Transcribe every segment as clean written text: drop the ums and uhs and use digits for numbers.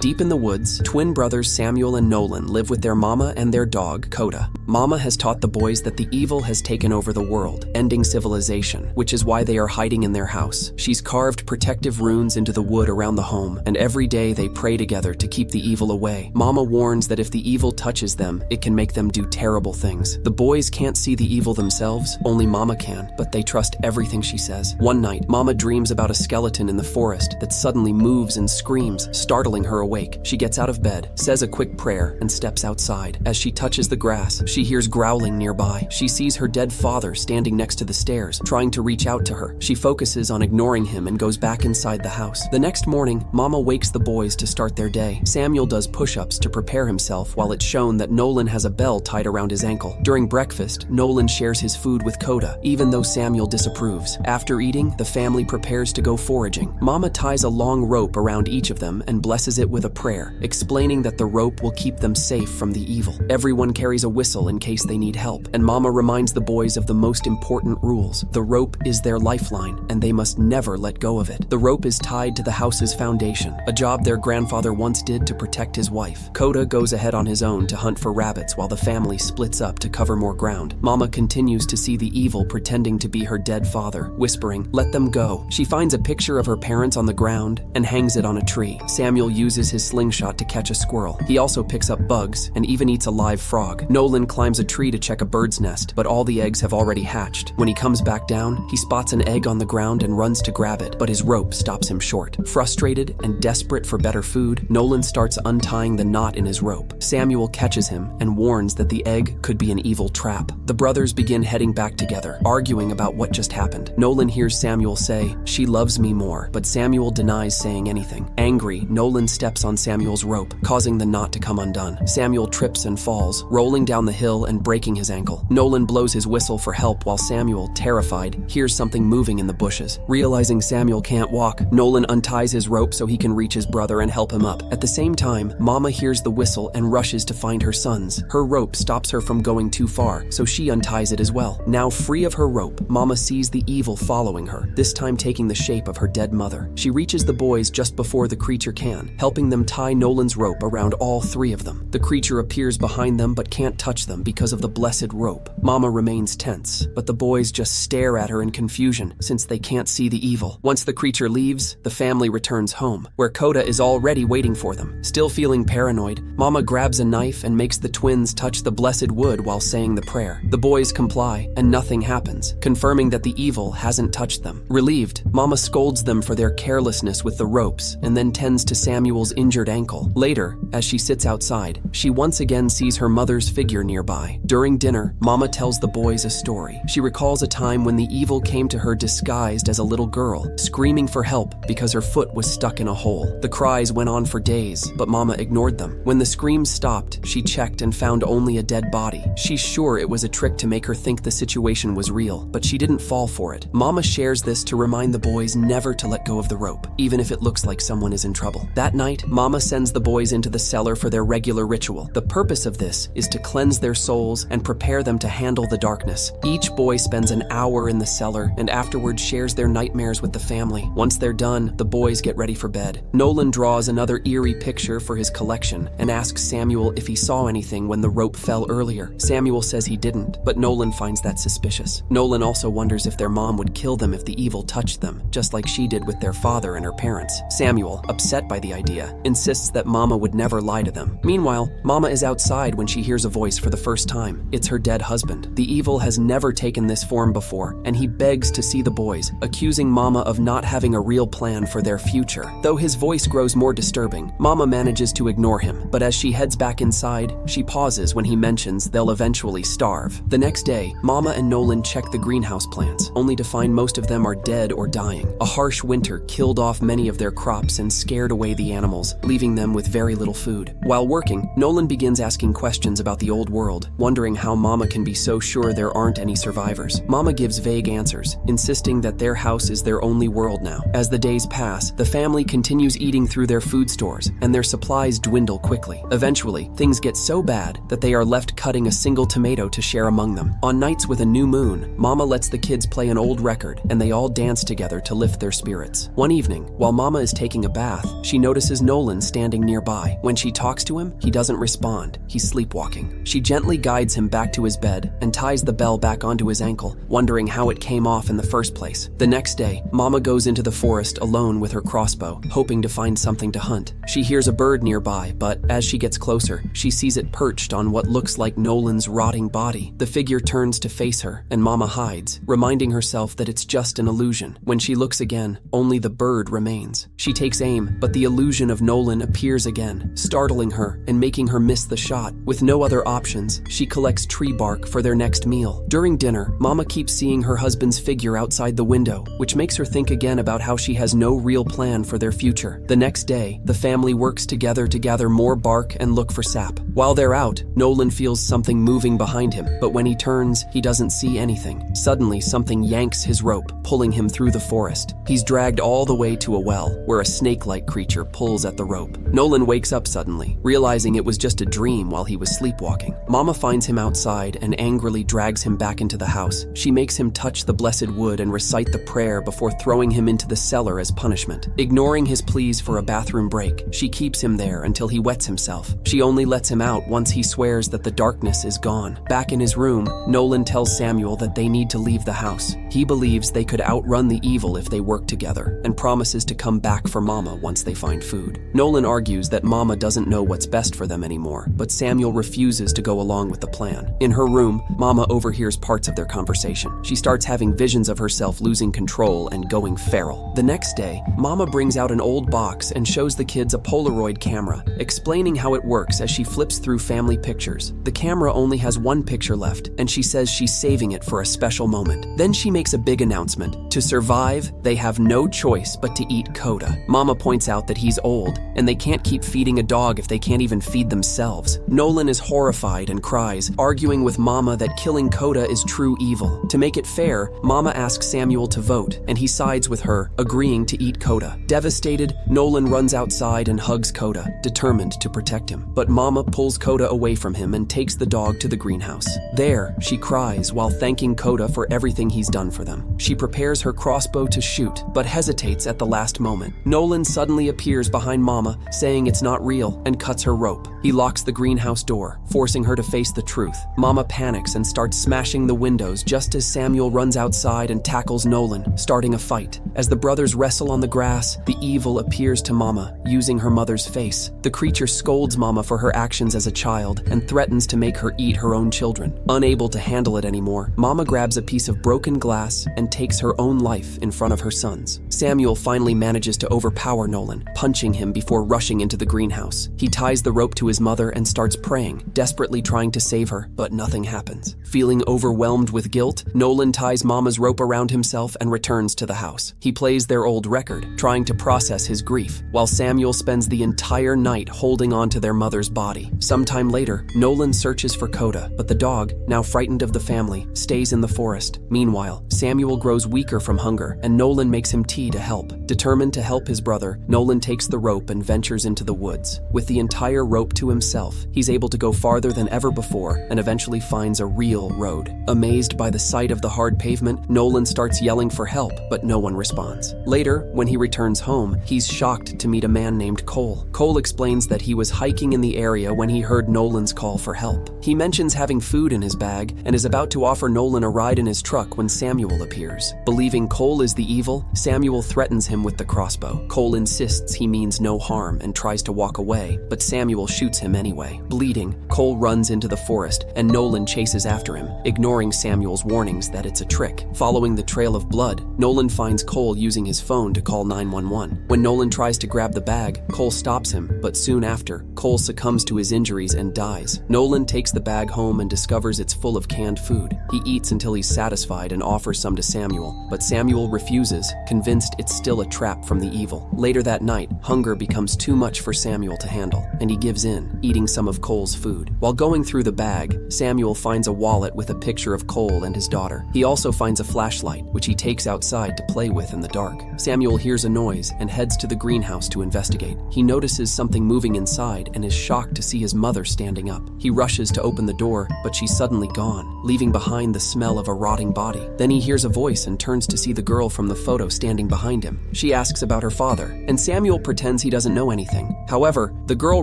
Deep in the woods, twin brothers Samuel and Nolan live with their mama and their dog, Coda. Mama has taught the boys that the evil has taken over the world, ending civilization, which is why they are hiding in their house. She's carved protective runes into the wood around the home, and every day they pray together to keep the evil away. Mama warns that if the evil touches them, it can make them do terrible things. The boys can't see the evil themselves, only Mama can, but they trust everything she says. One night, Mama dreams about a skeleton in the forest that suddenly moves and screams, startling her awake. She gets out of bed, says a quick prayer, and steps outside. As she touches the grass, she hears growling nearby. She sees her dead father standing next to the stairs, trying to reach out to her. She focuses on ignoring him and goes back inside the house. The next morning, Mama wakes the boys to start their day. Samuel does push-ups to prepare himself while it's shown that Nolan has a bell tied around his ankle. During breakfast, Nolan shares his food with Coda, even though Samuel disapproves. After eating, the family prepares to go foraging. Mama ties a long rope around each of them and blesses it with a prayer, explaining that the rope will keep them safe from the evil. Everyone carries a whistle in case they need help, and Mama reminds the boys of the most important rules. The rope is their lifeline, and they must never let go of it. The rope is tied to the house's foundation, a job their grandfather once did to protect his wife. Coda goes ahead on his own to hunt for rabbits while the family splits up to cover more ground. Mama continues to see the evil pretending to be her dead father, whispering, "Let them go." She finds a picture of her parents on the ground and hangs it on a tree. Samuel uses his slingshot to catch a squirrel. He also picks up bugs and even eats a live frog. Nolan climbs a tree to check a bird's nest, but all the eggs have already hatched. When he comes back down, he spots an egg on the ground and runs to grab it, but his rope stops him short. Frustrated and desperate for better food, Nolan starts untying the knot in his rope. Samuel catches him and warns that the egg could be an evil trap. The brothers begin heading back together, arguing about what just happened. Nolan hears Samuel say, "She loves me more," but Samuel denies saying anything. Angry, Nolan steps on Samuel's rope, causing the knot to come undone. Samuel trips and falls, rolling down the hill and breaking his ankle. Nolan blows his whistle for help while Samuel, terrified, hears something moving in the bushes. Realizing Samuel can't walk, Nolan unties his rope so he can reach his brother and help him up. At the same time, Mama hears the whistle and rushes to find her sons. Her rope stops her from going too far, so she unties it as well. Now free of her rope, Mama sees the evil following her, this time taking the shape of her dead mother. She reaches the boys just before the creature can, helping them tie Nolan's rope around all three of them. The creature appears behind them but can't touch them because of the blessed rope. Mama remains tense, but the boys just stare at her in confusion since they can't see the evil. Once the creature leaves, the family returns home, where Coda is already waiting for them. Still feeling paranoid, Mama grabs a knife and makes the twins touch the blessed wood while saying the prayer. The boys comply, and nothing happens, confirming that the evil hasn't touched them. Relieved, Mama scolds them for their carelessness with the ropes and then tends to Samuel's injured ankle. Later, as she sits outside, she once again sees her mother's figure nearby. During dinner, Mama tells the boys a story. She recalls a time when the evil came to her disguised as a little girl, screaming for help because her foot was stuck in a hole. The cries went on for days, but Mama ignored them. When the screams stopped, she checked and found only a dead body. She's sure it was a trick to make her think the situation was real, but she didn't fall for it. Mama shares this to remind the boys never to let go of the rope, even if it looks like someone is in trouble. That night, Mama sends the boys into the cellar for their regular ritual. The purpose of this is to cleanse their souls and prepare them to handle the darkness. Each boy spends an hour in the cellar and afterwards shares their nightmares with the family. Once they're done, the boys get ready for bed. Nolan draws another eerie picture for his collection and asks Samuel if he saw anything when the rope fell earlier. Samuel says he didn't, but Nolan finds that suspicious. Nolan also wonders if their mom would kill them if the evil touched them, just like she did with their father and her parents. Samuel, upset by the idea, insists that Mama would never lie to them. Meanwhile, Mama is outside when she hears a voice for the first time. It's her dead husband. The evil has never taken this form before, and he begs to see the boys, accusing Mama of not having a real plan for their future. Though his voice grows more disturbing, Mama manages to ignore him, but as she heads back inside, she pauses when he mentions they'll eventually starve. The next day, Mama and Nolan check the greenhouse plants, only to find most of them are dead or dying. A harsh winter killed off many of their crops and scared away the animals, leaving them with very little food. While working, Nolan begins asking questions about the old world, wondering how Mama can be so sure there aren't any survivors. Mama gives vague answers, insisting that their house is their only world now. As the days pass, the family continues eating through their food stores, and their supplies dwindle quickly. Eventually, things get so bad that they are left cutting a single tomato to share among them. On nights with a new moon, Mama lets the kids play an old record, and they all dance together to lift their spirits. One evening, while Mama is taking a bath, she notices Nolan standing nearby. When she talks to him, he doesn't respond. He's sleepwalking. She gently guides him back to his bed and ties the bell back onto his ankle, wondering how it came off in the first place. The next day, Mama goes into the forest alone with her crossbow, hoping to find something to hunt. She hears a bird nearby, but as she gets closer, she sees it perched on what looks like Nolan's rotting body. The figure turns to face her, and Mama hides, reminding herself that it's just an illusion. When she looks again, only the bird remains. She takes aim, but the illusion of Nolan appears again, startling her and making her miss the shot. With no other options, she collects tree bark for their next meal. During dinner, Mama keeps seeing her husband's figure outside the window, which makes her think again about how she has no real plan for their future. The next day, the family works together to gather more bark and look for sap. While they're out, Nolan feels something moving behind him, but when he turns, he doesn't see anything. Suddenly, something yanks his rope, pulling him through the forest. He's dragged all the way to a well, where a snake-like creature pulls at the rope. Nolan wakes up suddenly, realizing it was just a dream while he was sleepwalking. Mama finds him outside and angrily drags him back into the house. She makes him touch the blessed wood and recite the prayer before throwing him into the cellar as punishment. Ignoring his pleas for a bathroom break, she keeps him there until he wets himself. She only lets him out once he swears that the darkness is gone. Back in his room, Nolan tells Samuel that they need to leave the house. He believes they could outrun the evil if they work together, and promises to come back for Mama once they find food. Nolan argues that Mama doesn't know what's best for them anymore, but Samuel refuses to go along with the plan. In her room, Mama overhears parts of their conversation. She starts having visions of herself losing control and going feral. The next day, Mama brings out an old box and shows the kids a Polaroid camera, explaining how it works as she flips through family pictures. The camera only has one picture left, and she says she's saving it for a special moment. Then she makes a big announcement. To survive, they have no choice but to eat Coda. Mama points out that he's old, and they can't keep feeding a dog if they can't even feed themselves. Nolan is horrified and cries, arguing with Mama that killing Coda is true evil. To make it fair, Mama asks Samuel to vote, and he sides with her, agreeing to eat Coda. Devastated, Nolan runs outside and hugs Coda, determined to protect him. But Mama pulls Coda away from him and takes the dog to the greenhouse. There, she cries while thanking Coda for everything he's done for them. She prepares her crossbow to shoot, but hesitates at the last moment. Nolan suddenly appears behind Mama, saying it's not real, and cuts her rope. He locks the greenhouse door, forcing her to face the truth. Mama panics and starts smashing the windows just as Samuel runs outside and tackles Nolan, starting a fight. As the brothers wrestle on the grass, the evil appears to Mama, using her mother's face. The creature scolds Mama for her actions as a child and threatens to make her eat her own children. Unable to handle it anymore, Mama grabs a piece of broken glass and takes her own life in front of her sons. Samuel finally manages to overpower Nolan, punching him before rushing into the greenhouse. He ties the rope to his mother and starts praying, desperately trying to save her, but nothing happens. Feeling overwhelmed with guilt, Nolan ties Mama's rope around himself and returns to the house. He plays their old record, trying to process his grief, while Samuel spends the entire night holding on to their mother's body. Sometime later, Nolan searches for Coda, but the dog, now frightened of the family, stays in the forest. Meanwhile, Samuel grows weaker from hunger, and Nolan makes him tea to help. Determined to help his brother, Nolan takes the rope and ventures into the woods. With the entire rope to himself, he's able to go farther than ever before and eventually finds a real road. Amazed by the sight of the hard pavement, Nolan starts yelling for help, but no one responds. Later, when he returns home, he's shocked to meet a man named Cole. Cole explains that he was hiking in the area when he heard Nolan's call for help. He mentions having food in his bag and is about to offer Nolan a ride in his truck when Samuel appears. Believing Cole is the evil, Samuel threatens him with the crossbow. Cole insists he means no harm and tries to walk away, but Samuel shoots him anyway. Bleeding, Cole runs into the forest and Nolan chases after him, ignoring Samuel's warnings that it's a trick. Following the trail of blood, Nolan finds Cole using his phone to call 911. When Nolan tries to grab the bag, Cole stops him, but soon after, Cole succumbs to his injuries and dies. Nolan takes the bag home and discovers it's full of canned food. He eats until he's satisfied and offers some to Samuel, but Samuel refuses, convinced it's still a trap from the evil. Later that night, hunger becomes too much for Samuel to handle, and he gives in. in, eating some of Cole's food. While going through the bag, Samuel finds a wallet with a picture of Cole and his daughter. He also finds a flashlight, which he takes outside to play with in the dark. Samuel hears a noise and heads to the greenhouse to investigate. He notices something moving inside and is shocked to see his mother standing up. He rushes to open the door, but she's suddenly gone, leaving behind the smell of a rotting body. Then he hears a voice and turns to see the girl from the photo standing behind him. She asks about her father, and Samuel pretends he doesn't know anything. However, the girl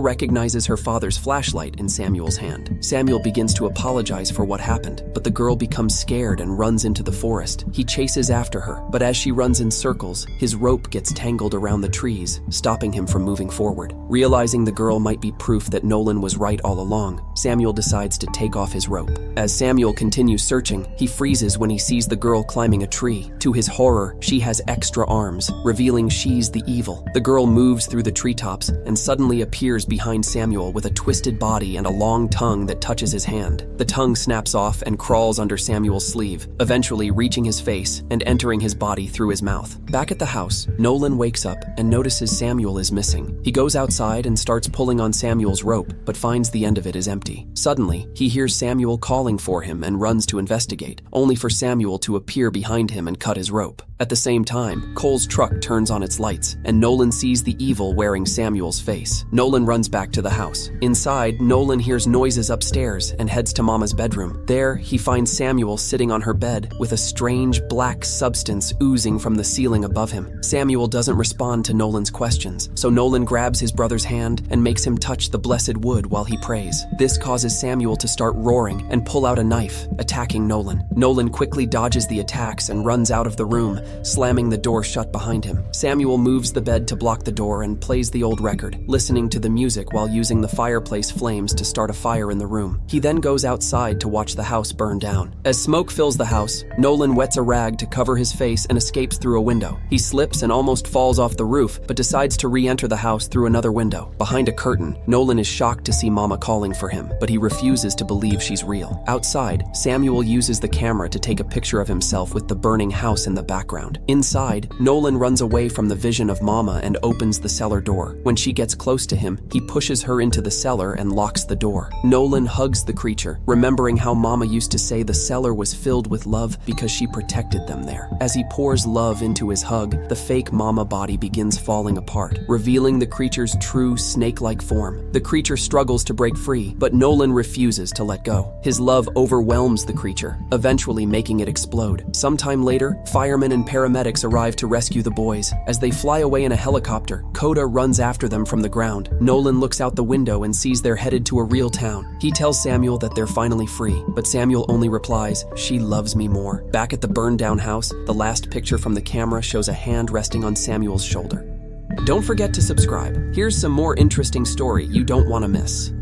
recognizes her father's flashlight in Samuel's hand. Samuel begins to apologize for what happened, but the girl becomes scared and runs into the forest. He chases after her, but as she runs in circles, his rope gets tangled around the trees, stopping him from moving forward. Realizing the girl might be proof that Nolan was right all along, Samuel decides to take off his rope. As Samuel continues searching, he freezes when he sees the girl climbing a tree. To his horror, she has extra arms, revealing she's the evil. The girl moves through the treetops and suddenly appears behind Samuel with a twisted body and a long tongue that touches his hand. The tongue snaps off and crawls under Samuel's sleeve, eventually reaching his face and entering his body through his mouth. Back at the house, Nolan wakes up and notices Samuel is missing. He goes outside and starts pulling on Samuel's rope, but finds the end of it is empty. Suddenly, he hears Samuel calling for him and runs to investigate, only for Samuel to appear behind him and cut his rope. At the same time, Cole's truck turns on its lights, and Nolan sees the evil wearing Samuel's face. Nolan runs back to the house. Inside, Nolan hears noises upstairs and heads to Mama's bedroom. There, he finds Samuel sitting on her bed with a strange black substance oozing from the ceiling above him. Samuel doesn't respond to Nolan's questions, so Nolan grabs his brother's hand and makes him touch the blessed wood while he prays. This causes Samuel to start roaring and pull out a knife, attacking Nolan. Nolan quickly dodges the attacks and runs out of the room, slamming the door shut behind him. Samuel moves the bed to block the door and plays the old record, listening to the music while using the fireplace flames to start a fire in the room. He then goes outside to watch the house burn down. As smoke fills the house, Nolan wets a rag to cover his face and escapes through a window. He slips and almost falls off the roof, but decides to re-enter the house through another window. Behind a curtain, Nolan is shocked to see Mama calling for him, but he refuses to believe she's real. Outside, Samuel uses the camera to take a picture of himself with the burning house in the background. Inside, Nolan runs away from the vision of Mama and opens the cellar door. When she gets close to him, he pushes her into the cellar and locks the door. Nolan hugs the creature, remembering how Mama used to say the cellar was filled with love because she protected them there. As he pours love into his hug, the fake Mama body begins falling apart, revealing the creature's true snake-like form. The creature struggles to break free, but Nolan refuses to let go. His love overwhelms the creature, eventually making it explode. Sometime later, firemen and paramedics arrive to rescue the boys. As they fly away in a helicopter, Coda runs after them from the ground. Nolan looks out the window and sees they're headed to a real town. He tells Samuel that they're finally free, but Samuel only replies, "She loves me more." Back at the burned down house, the last picture from the camera shows a hand resting on Samuel's shoulder. Don't forget to subscribe. Here's some more interesting story you don't want to miss.